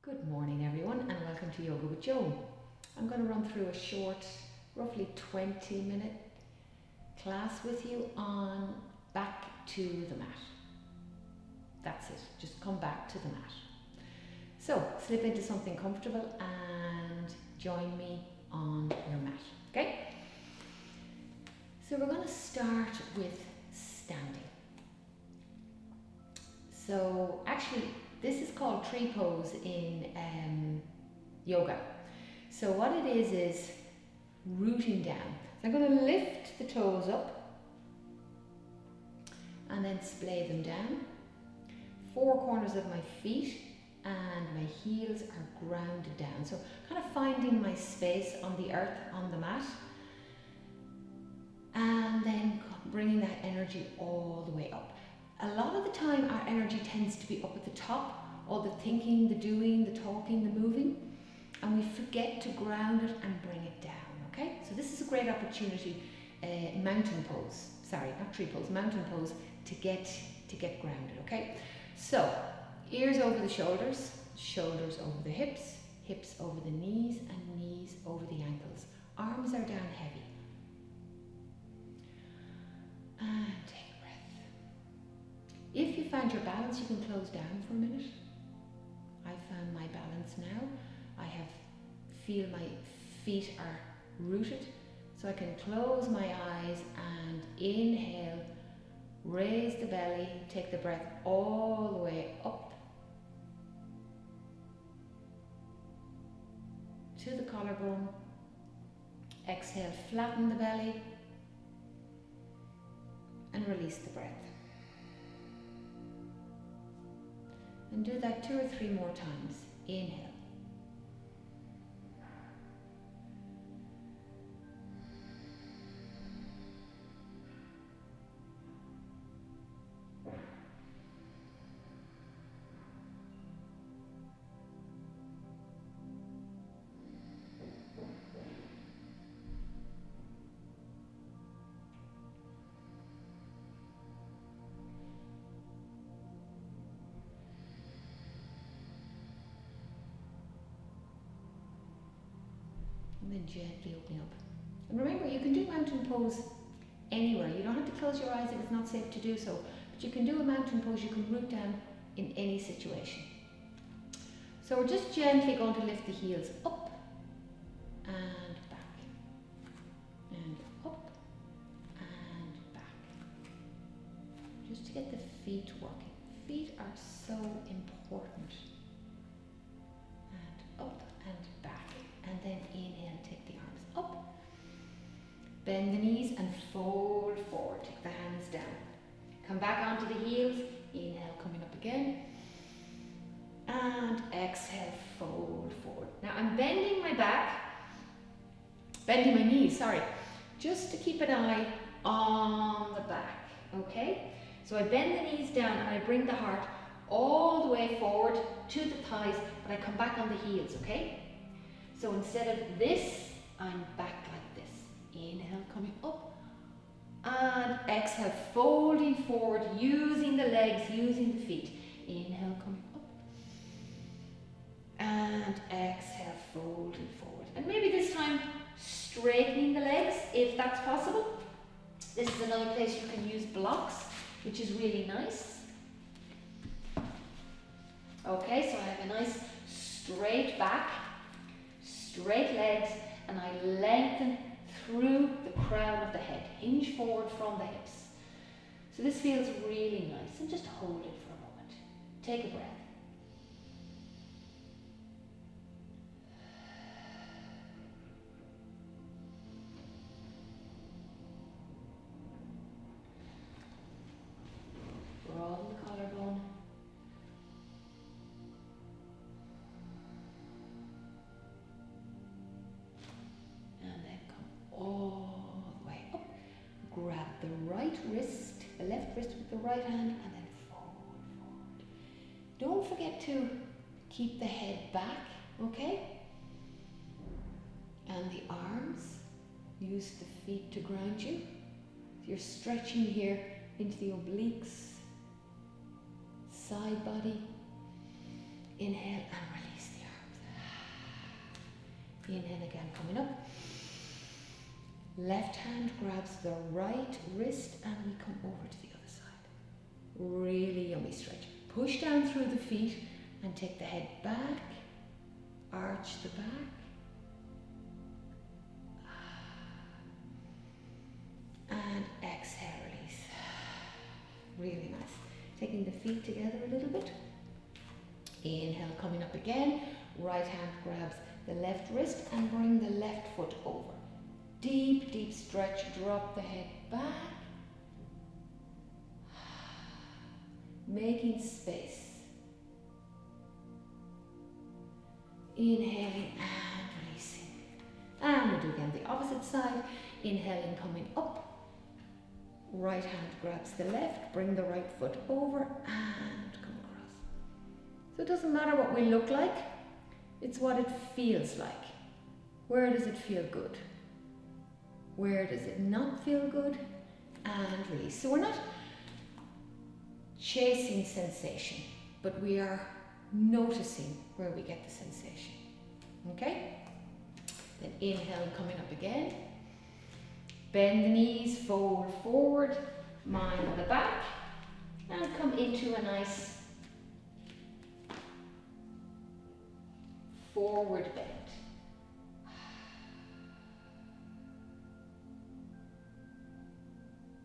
Good morning everyone and welcome to Yoga with Joan. I'm going to run through a short, roughly 20-minute class with you on back to the mat. That's it, just come back to the mat. So slip into something comfortable and join me on your mat, okay? So we're going to start with standing. So actually this is called tree pose in yoga. So what it is rooting down. So I'm going to lift the toes up and then splay them down. Four corners of my feet and my heels are grounded down. So kind of finding my space on the earth, on the mat. And then bringing that energy all the way up. A lot of the time our energy tends to be up at the top, all the thinking, the doing, the talking, the moving, and we forget to ground it and bring it down, okay? So this is a great opportunity, mountain pose, sorry, not tree pose, mountain pose, to get grounded, okay? So, ears over the shoulders, shoulders over the hips, hips over the knees, and knees over the ankles. Arms are down heavy. And take a breath. If you find your balance, you can close down for a minute. I found my balance now. Feel my feet are rooted, so I can close my eyes and inhale, raise the belly, take the breath all the way up to the collarbone. Exhale, flatten the belly and release the breath. And do that 2 or 3 more times. Inhale. And then gently open up. And remember, you can do mountain pose anywhere. You don't have to close your eyes if it's not safe to do so. But you can do a mountain pose, you can root down in any situation. So we're just gently going to lift the heels up and back. And up and back. Just to get the feet working. Feet are so important. And up and back. And then inhale, take the arms up. Bend the knees and fold forward. Take the hands down. Come back onto the heels. Inhale, coming up again. And exhale, fold forward. Now I'm bending my knees, sorry. Just to keep an eye on the back, okay? So I bend the knees down and I bring the heart all the way forward to the thighs, but I come back on the heels, okay? So instead of this, I'm back like this. Inhale, coming up. And exhale, folding forward, using the legs, using the feet. Inhale, coming up. And exhale, folding forward. And maybe this time, straightening the legs, if that's possible. This is another place you can use blocks, which is really nice. Okay, so I have a nice straight back. Straight legs, and I lengthen through the crown of the head. Hinge forward from the hips. So this feels really nice, and just hold it for a moment. Take a breath. Broaden the collarbone. All the way up. Grab the right wrist, the left wrist with the right hand, and then forward. Don't forget to keep the head back, okay? And the arms, use the feet to ground you. You're stretching here into the obliques, side body. Inhale and release the Inhale again, coming up. Left hand grabs the right wrist and we come over to the other side. Really yummy stretch. Push down through the feet and take the head back. Arch the back. And exhale, release. Really nice. Taking the feet together a little bit. Inhale, coming up again. Right hand grabs the left wrist and bring the left foot over. Deep, deep stretch. Drop the head back. Making space. Inhaling and releasing. And we'll do again the opposite side. Inhaling, coming up. Right hand grabs the left, bring the right foot over and come across. So it doesn't matter what we look like, it's what it feels like. Where does it feel good? Where does it not feel good? And release. So we're not chasing sensation, but we are noticing where we get the sensation. Okay? Then inhale, coming up again. Bend the knees, fold forward, mind on the back, and come into a nice forward bend.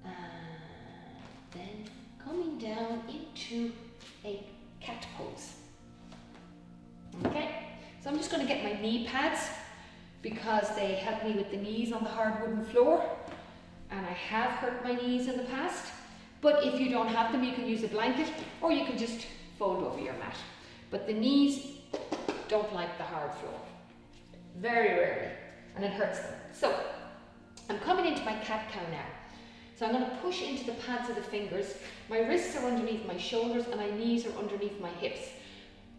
And then coming down into a cat pose. Okay, so I'm just going to get my knee pads because they help me with the knees on the hard wooden floor, and I have hurt my knees in the past. But if you don't have them, you can use a blanket or you can just fold over your mat. But the knees don't like the hard floor, very rarely, and it hurts them. So I'm coming into my cat-cow now. So I'm going to push into the pads of the fingers. My wrists are underneath my shoulders and my knees are underneath my hips.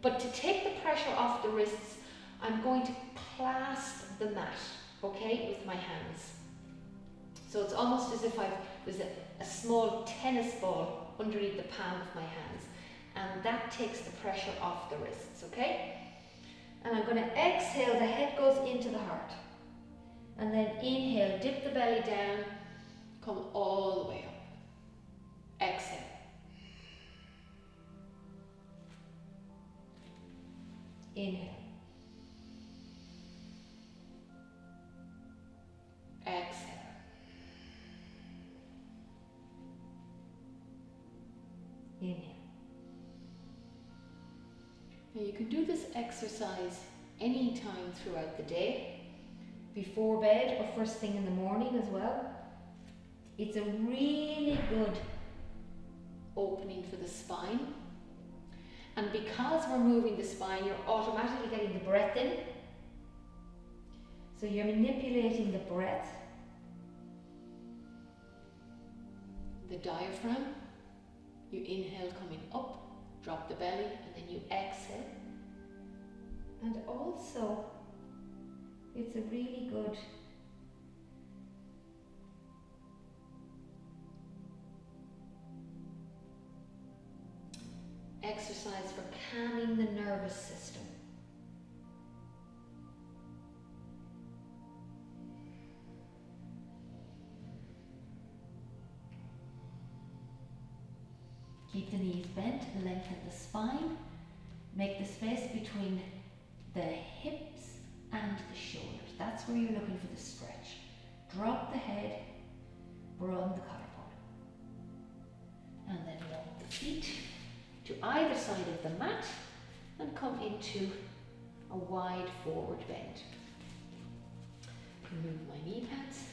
But to take the pressure off the wrists, I'm going to clasp the mat, okay, with my hands. So it's almost as if there's a small tennis ball underneath the palm of my hands, and that takes the pressure off the wrists, okay? And I'm going to exhale, the head goes into the heart. And then inhale, dip the belly down, come all the way up. Exhale. Inhale. Exhale. Inhale. Now you can do this exercise any time throughout the day, before bed or first thing in the morning as well. It's a really good opening for the spine. And because we're moving the spine, you're automatically getting the breath in. So you're manipulating the breath, the diaphragm. You inhale coming up, drop the belly, and then you exhale. And also, it's a really good exercise for calming the nervous system. Keep the knees bent, lengthen the spine, make the space between the hips and the shoulders. That's where you're looking for the stretch. Drop the head, broaden the collarbone. And then walk the feet to either side of the mat and come into a wide forward bend. Remove my knee pads.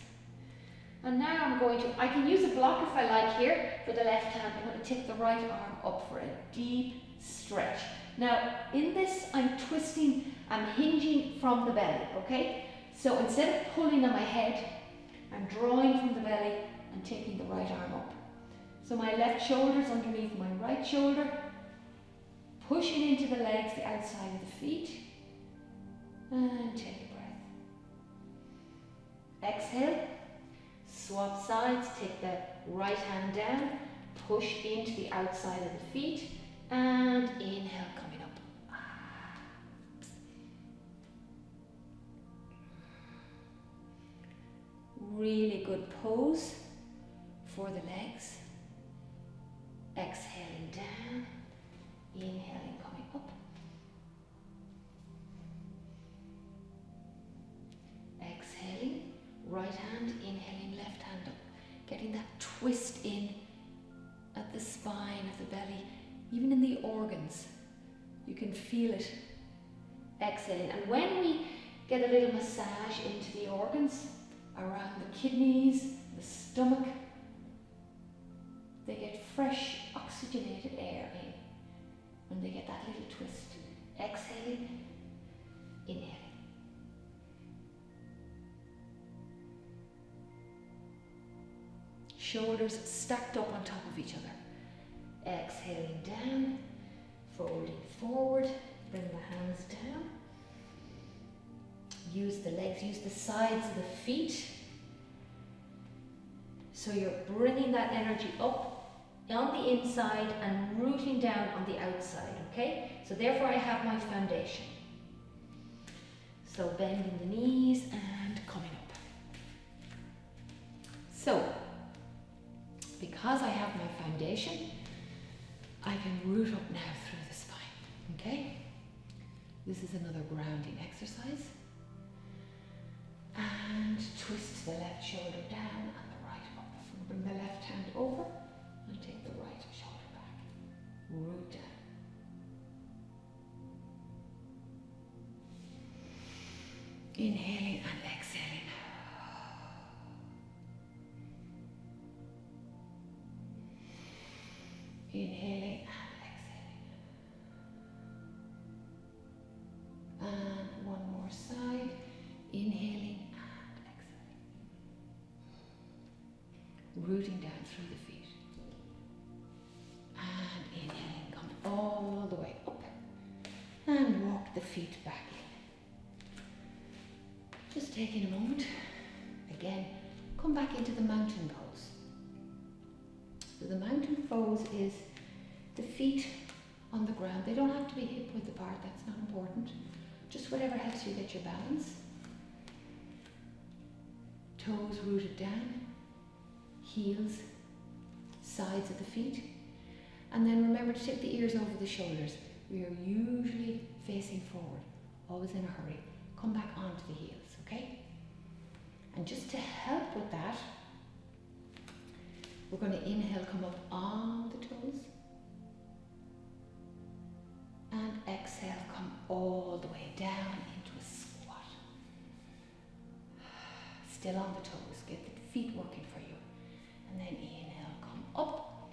And now I'm going to, I can use a block if I like here for the left hand. I'm going to take the right arm up for a deep stretch. Now in this I'm twisting, I'm hinging from the belly, okay? So instead of pulling on my head, I'm drawing from the belly and taking the right arm up. So my left shoulder's underneath my right shoulder, pushing into the legs, the outside of the feet, and take a breath. Exhale, swap sides, take the right hand down, push into the outside of the feet, and inhale coming up. really good pose for the legs. Exhaling down, inhaling, coming up. Exhaling, right hand, inhaling, left hand up. Getting that twist in at the spine of the belly, even in the organs. You can feel it. Exhaling. And when we get a little massage into the organs, around the kidneys, the stomach, they get fresh, oxygenated air in when they get that little twist. Exhaling, inhaling. Shoulders stacked up on top of each other. Exhaling down, folding forward, bring the hands down. Use the legs, use the sides of the feet. So you're bringing that energy up on the inside and rooting down on the outside, okay? So therefore I have my foundation. So bending the knees and coming up. So, because I have my foundation, I can root up now through the spine, okay? This is another grounding exercise. And twist the left shoulder down and the right up. Bring the left hand over and take the right shoulder back. Root down. Inhaling and exhaling. Inhaling and exhaling. And one more side. Inhaling and exhaling. Rooting down through the feet. And inhaling, come all the way up. And walk the feet back in. Just taking a moment. Again, come back into the mountain pose. So the mountain pose is the feet on the ground. They don't have to be hip width apart, that's not important. Just whatever helps you get your balance. Toes rooted down, heels, sides of the feet. And then remember to take the ears over the shoulders. We are usually facing forward, always in a hurry. Come back onto the heels, okay? And just to help with that, we're going to inhale, come up on the toes. And exhale, come all the way down into a squat. Still on the toes, get the feet working for you. And then inhale, come up.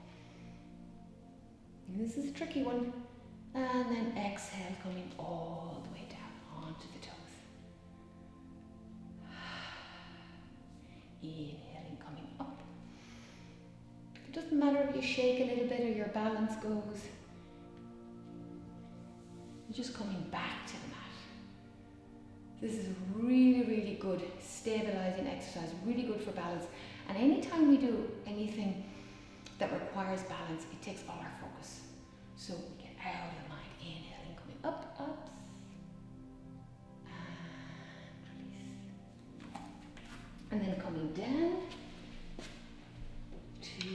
And this is a tricky one. And then exhale, coming all the way down onto the toes. Inhaling, coming up. It doesn't matter if you shake a little bit or your balance goes. You're just coming back to the mat. This is a really, really good stabilizing exercise, really good for balance. And anytime we do anything that requires balance, it takes all our focus. So we get out of the mind, inhaling, coming up, up, and release. And then coming down to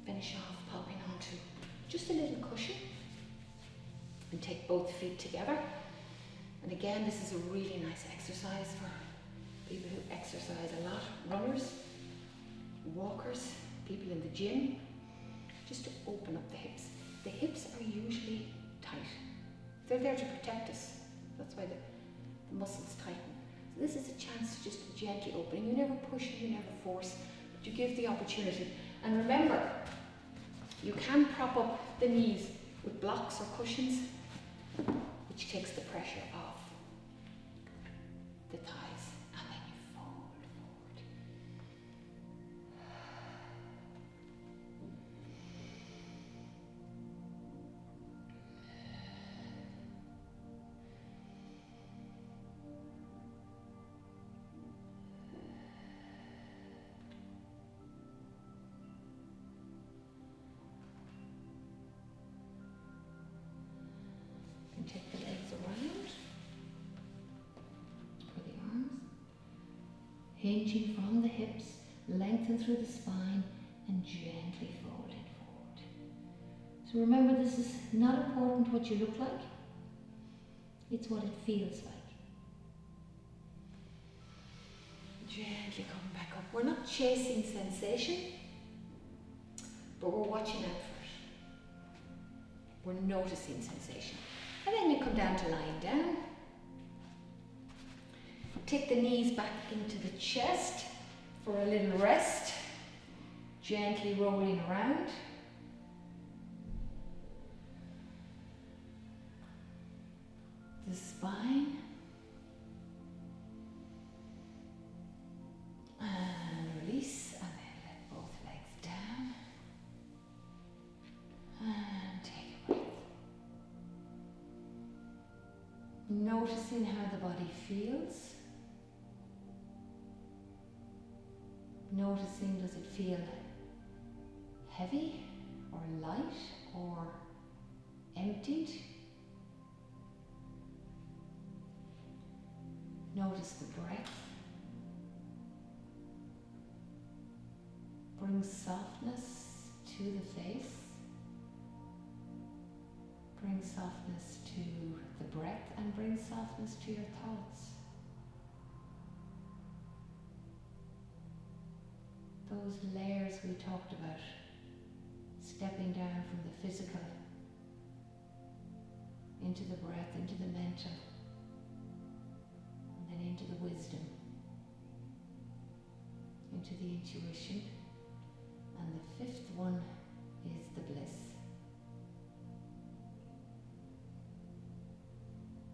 finish off, popping onto just a little cushion. And take both feet together. And again, this is a really nice exercise for people who exercise a lot. Runners, walkers, people in the gym. Just to open up the hips. The hips are usually tight. They're there to protect us. That's why the muscles tighten. So this is a chance to just gently open. You never push and you never force, but you give the opportunity. And remember, you can prop up the knees with blocks or cushions, which takes the pressure off the thighs, and then you fold forward. And take the legs around. hinging from the hips, lengthen through the spine, and gently folding forward. So remember, this is not important what you look like, it's what it feels like. Gently come back up. We're not chasing sensation, but we're watching out for it. We're noticing sensation. And then you come down to lying down. Take the knees back into the chest for a little rest. Gently rolling around. The spine. And release, and then let both legs down. And take a breath. Noticing how the body feels. Noticing, does it feel heavy or light or emptied? Notice the breath. Bring softness to the face. Bring softness to the breath and bring softness to your thoughts. Those layers we talked about, stepping down from the physical into the breath, into the mental, and then into the wisdom, into the intuition, and the fifth one is the bliss.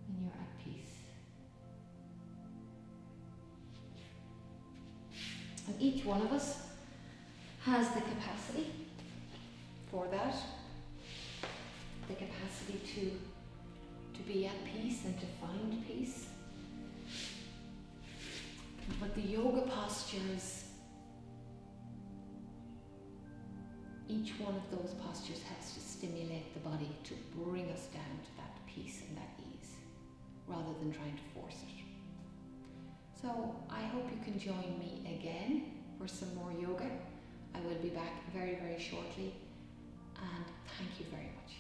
And you're at peace. And each one of us has the capacity for that, the capacity to be at peace and to find peace. But the yoga postures, each one of those postures has to stimulate the body to bring us down to that peace and that ease, rather than trying to force it. So I hope you can join me again for some more yoga. I will be back very, very shortly, and thank you very much.